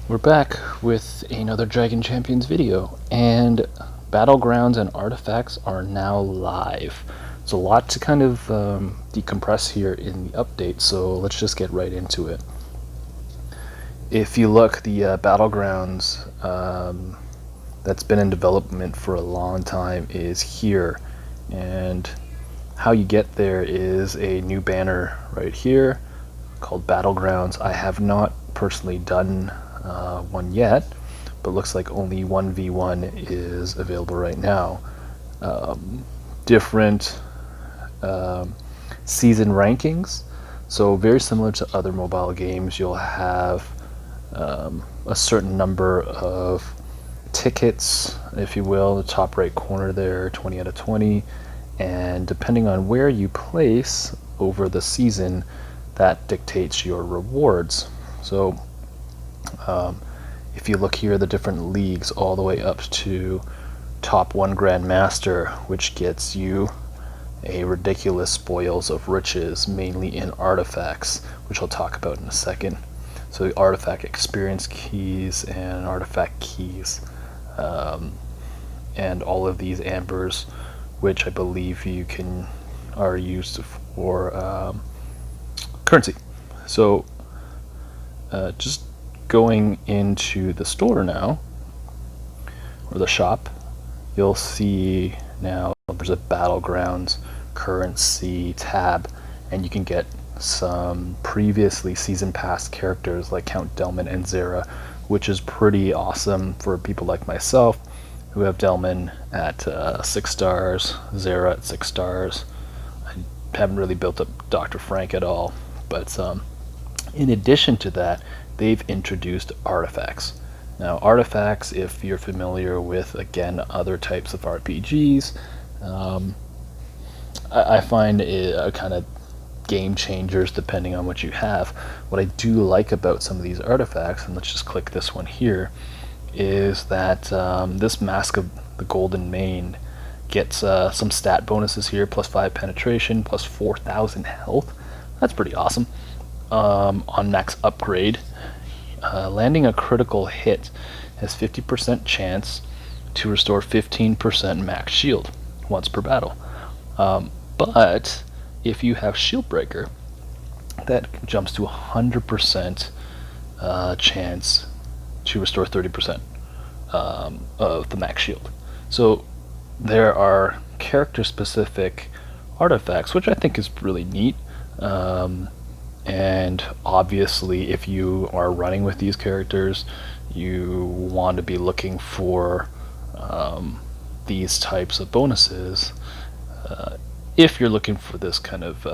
We're back with another Dragon Champions video, and Battlegrounds and artifacts are now live. There's a lot to kind of decompress here in the update, so let's just get right into it. If you look, the Battlegrounds that's been in development for a long time is here, and how you get there is a new banner right here called Battlegrounds. I have not personally done one yet, but looks like only 1v1 is available right now. Different season rankings, so very similar to other mobile games. You'll have a certain number of tickets, if you will, the top right corner there, 20 out of 20, and depending on where you place over the season, that dictates your rewards. So if you look here, the different leagues all the way up to top 1 Grandmaster, which gets you a ridiculous spoils of riches, mainly in artifacts, which I'll talk about in a second. So the artifact experience keys and artifact keys, and all of these ambers, which I believe are used for currency. So just going into the store now, or the shop, you'll see now there's a Battlegrounds currency tab, and you can get some previously season pass characters like Count Delman and Zera, which is pretty awesome for people like myself who have Delman at 6 stars, Zera at 6 stars. I haven't really built up Dr. Frank at all, but in addition to that, they've introduced artifacts. Now, artifacts, if you're familiar with, again, other types of RPGs, I find it kind of game changers depending on what you have. What I do like about some of these artifacts, and let's just click this one here, is that this Mask of the Golden Mane gets some stat bonuses here, plus 5 penetration, plus 4,000 health. That's pretty awesome. On max upgrade, landing a critical hit has 50% chance to restore 15% max shield once per battle. But if you have Shield Breaker, that jumps to 100% chance to restore 30% of the max shield. So there are character-specific artifacts, which I think is really neat. And obviously, if you are running with these characters, you want to be looking for these types of bonuses if you're looking for this kind of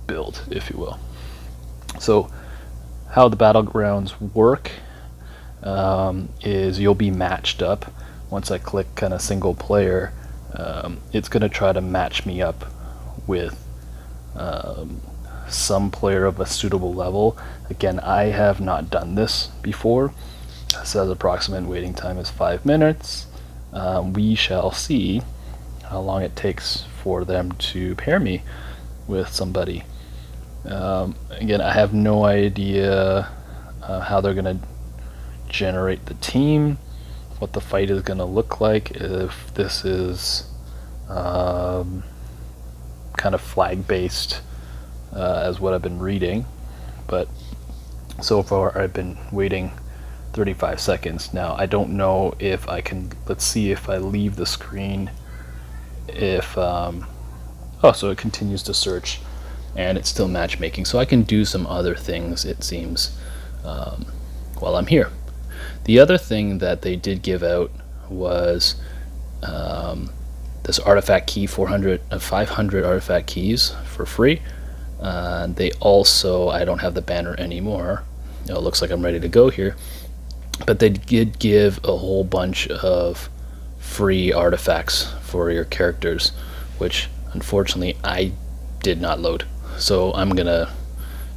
build, if you will. So how the Battlegrounds work is you'll be matched up. Once I click kind of single player, it's going to try to match me up with some player of a suitable level. Again, I have not done this before. It says approximate waiting time is 5 minutes. We shall see how long it takes for them to pair me with somebody. Again, I have no idea how they're going to generate the team, what the fight is going to look like, if this is kind of flag based as what I've been reading, but so far I've been waiting 35 seconds. Now I don't know if I can, let's see if I leave the screen, if oh, so it continues to search and it's still matchmaking, so I can do some other things, it seems, while I'm here. The other thing that they did give out was this artifact key, 500 artifact keys for free. They also, I don't have the banner anymore. It looks like I'm ready to go here, but they did give a whole bunch of free artifacts for your characters, which unfortunately I did not load. So I'm gonna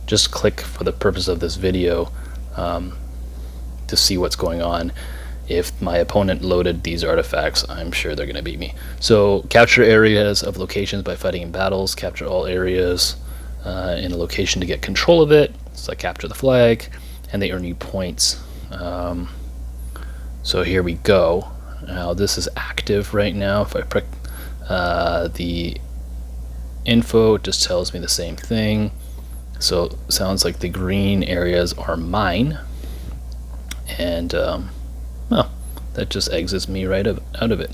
just click for the purpose of this video to see what's going on. If my opponent loaded these artifacts, I'm sure they're gonna beat me. So capture areas of locations by fighting in battles. Capture all areas in a location to get control of it. So I capture the flag, and they earn you points So here we go. Now this is active right now. If I pick the info, it just tells me the same thing. So it sounds like the green areas are mine, and well, that just exits me right out of it.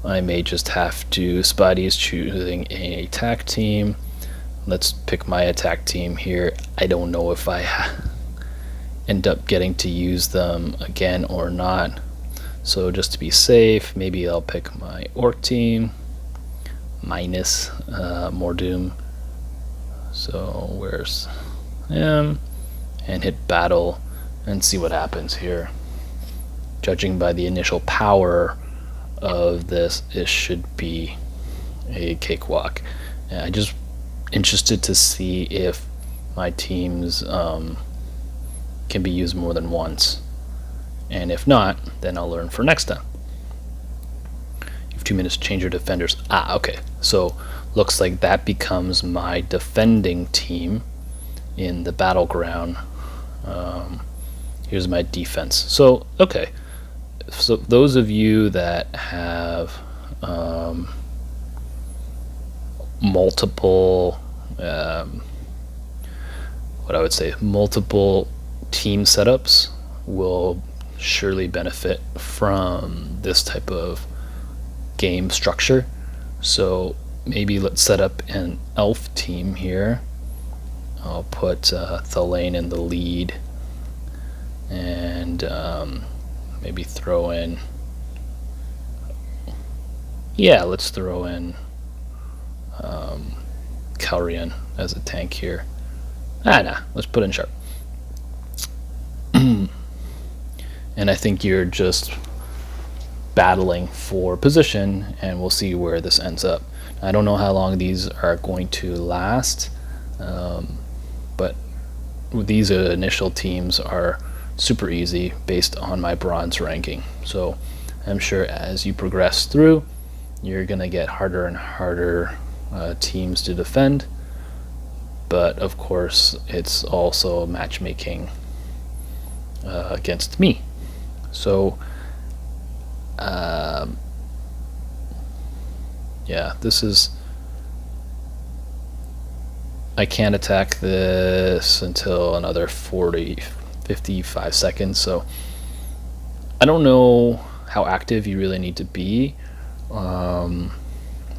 I may just have to. Spidey is choosing a attack team. Let's pick my attack team here. I don't know if I end up getting to use them again or not. So just to be safe, maybe I'll pick my orc team minus more doom. So where's him? And hit battle and see what happens here. Judging by the initial power of this, it should be a cakewalk. And I just interested to see if my teams can be used more than once, and if not, then I'll learn for next time. You have 2 minutes to change your defenders. Okay, so looks like that becomes my defending team in the battleground. Here's my defense. So okay, so those of you that have multiple what I would say multiple team setups will surely benefit from this type of game structure. So maybe let's set up an elf team here. I'll put Thelaine in the lead, and maybe throw in, let's throw in Calrian as a tank here. Let's put in Sharp. And I think you're just battling for position, and we'll see where this ends up. I don't know how long these are going to last, but these initial teams are super easy based on my bronze ranking. So I'm sure as you progress through, you're gonna get harder and harder teams to defend, but of course it's also matchmaking against me. So this is, I can't attack this until another 55 seconds, so I don't know how active you really need to be,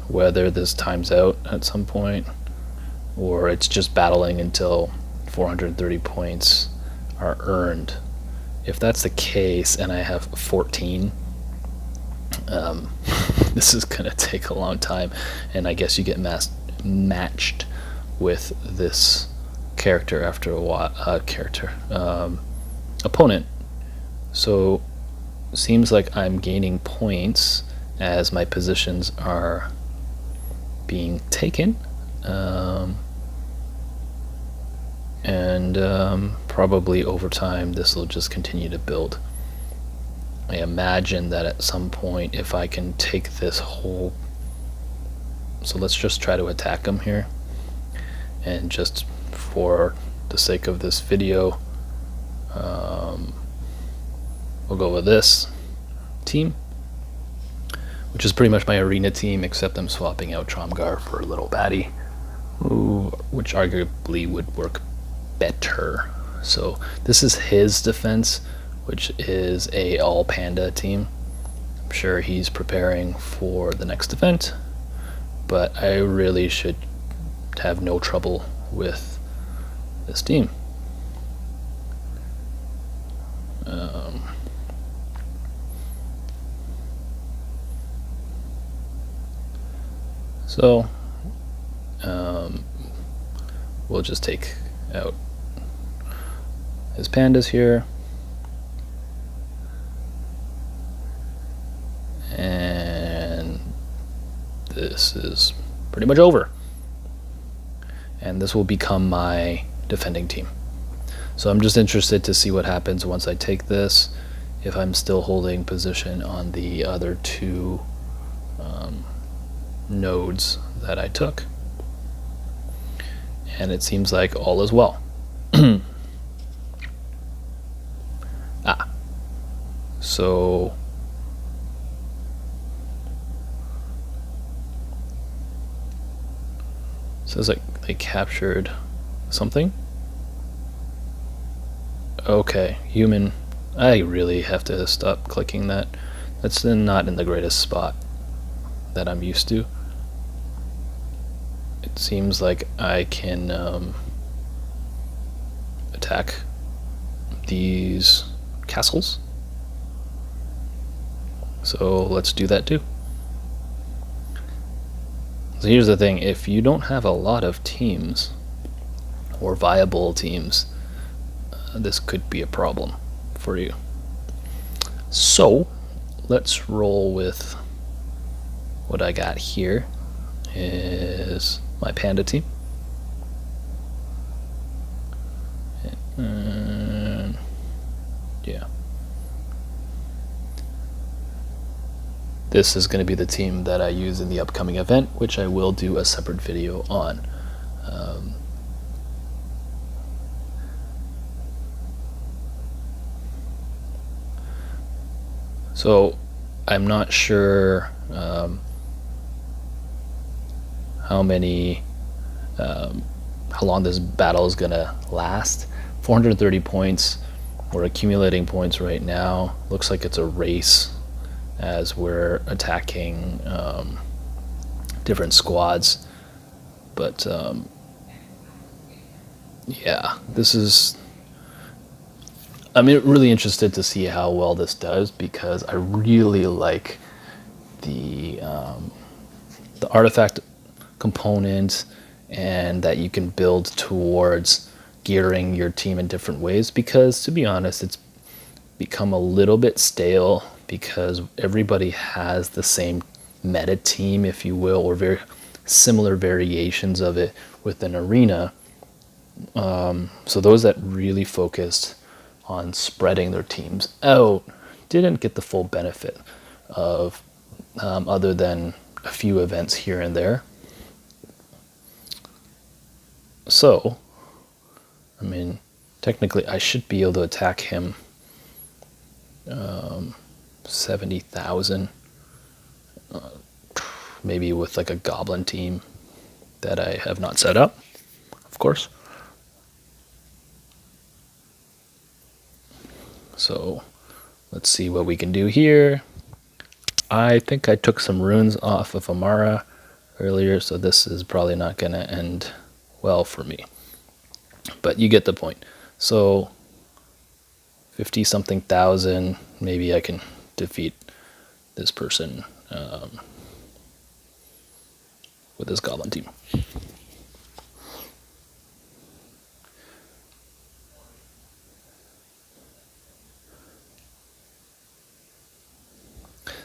whether this times out at some point or it's just battling until 430 points are earned. If that's the case and I have 14, this is gonna take a long time, and I guess you get matched with this character after a while. Opponent. So seems like I'm gaining points as my positions are being taken, and probably over time this will just continue to build. I imagine that at some point, if I can take this whole, so let's just try to attack them here, and just for the sake of this video, we'll go with this team, which is pretty much my arena team, except I'm swapping out Tromgar for a little baddie, which arguably would work better. So this is his defense, which is a all panda team. I'm sure he's preparing for the next event, but I really should have no trouble with this team. So we'll just take out his pandas here, and this is pretty much over, and this will become my defending team. So I'm just interested to see what happens once I take this, if I'm still holding position on the other two nodes that I took. and it seems like all is well. So it says like they captured something. Okay, human. I really have to stop clicking that. That's not in the greatest spot that I'm used to. It seems like I can attack these castles. So let's do that too. So here's the thing, if you don't have a lot of teams or viable teams, this could be a problem for you. So let's roll with what I got here is my panda team. And yeah. This is going to be the team that I use in the upcoming event, which I will do a separate video on. So I'm not sure how long this battle is going to last. 430 points. We're accumulating points right now. Looks like it's a race as we're attacking different squads. But yeah, this is... I'm really interested to see how well this does, because I really like the artifact component, and that you can build towards gearing your team in different ways, because to be honest, it's become a little bit stale because everybody has the same meta team, if you will, or very similar variations of it with an arena. So those that really focused on spreading their teams out didn't get the full benefit of other than a few events here and there. So, technically I should be able to attack him 70,000, maybe with like a goblin team that I have not set up, of course. So let's see what we can do here. I think I took some runes off of Amara earlier, so this is probably not going to end well for me. But you get the point. So 50 something thousand, maybe I can defeat this person with this goblin team.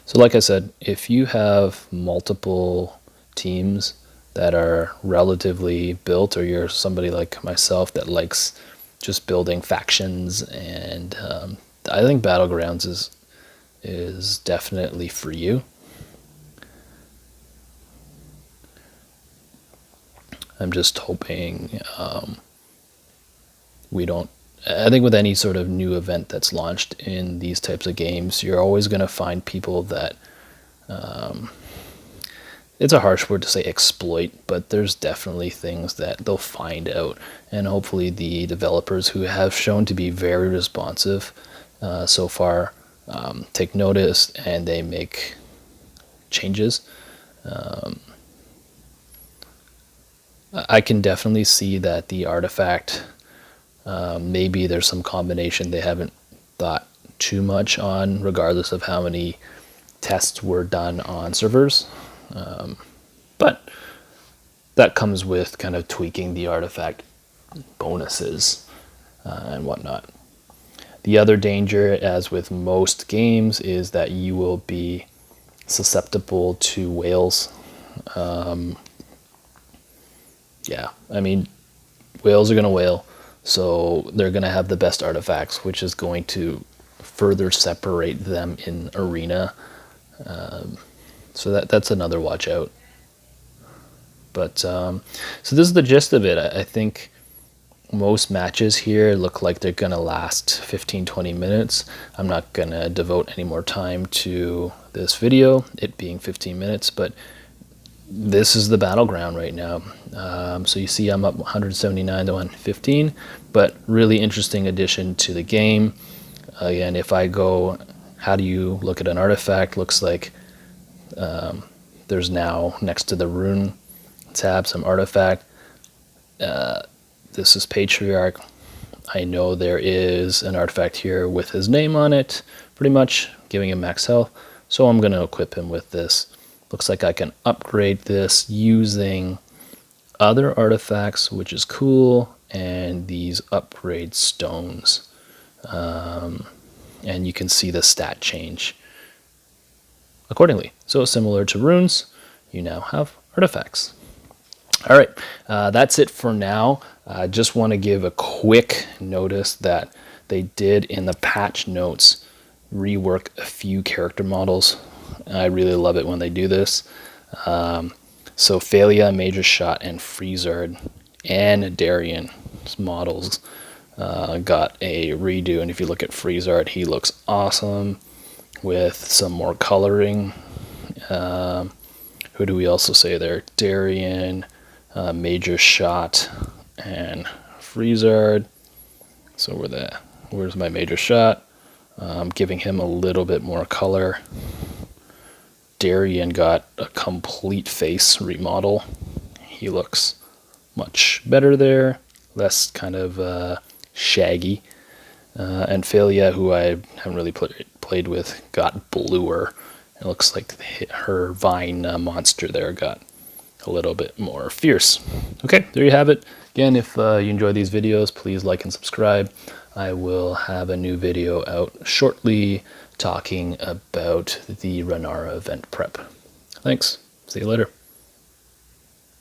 So like I said, if you have multiple teams that are relatively built, or you're somebody like myself that likes just building factions, and I think Battlegrounds is definitely for you. I'm just hoping we don't... I think with any sort of new event that's launched in these types of games, you're always going to find people that, it's a harsh word to say exploit, but there's definitely things that they'll find out. And hopefully the developers, who have shown to be very responsive so far, take notice and they make changes. I can definitely see that the artifact... maybe there's some combination they haven't thought too much on, regardless of how many tests were done on servers. But that comes with kind of tweaking the artifact bonuses and whatnot. The other danger, as with most games, is that you will be susceptible to whales. Yeah, whales are going to whale. So they're going to have the best artifacts, which is going to further separate them in arena. So that's another watch out. But so this is the gist of it. I think most matches here look like they're gonna last 15-20 minutes. I'm not gonna devote any more time to this video, it being 15 minutes, but this is the battleground right now. So you see I'm up 179 to 115, but really interesting addition to the game. Again, if I go, how do you look at an artifact? Looks like there's now next to the rune tab some artifact. This is Patriarch. I know there is an artifact here with his name on it, pretty much giving him max health. So I'm going to equip him with this. Looks like I can upgrade this using other artifacts, which is cool, and these upgrade stones. And you can see the stat change accordingly. So similar to runes, you now have artifacts. All right, that's it for now. I just want to give a quick notice that they did in the patch notes rework a few character models. I really love it when they do this. So Thalia, Major Shot, and Freezard and Darian's models got a redo. And if you look at Freezard, he looks awesome with some more coloring. Who do we also say there? Darian, Major Shot, and Freezard. So where's my Major Shot? Giving him a little bit more color. Darian got a complete face remodel. He looks much better there, less kind of shaggy. And Thalia, who I haven't really played with, got bluer. It looks like her vine monster there got a little bit more fierce. Okay, there you have it. Again, if you enjoy these videos, please like and subscribe. I will have a new video out shortly talking about the Renara event prep. Thanks. See you later.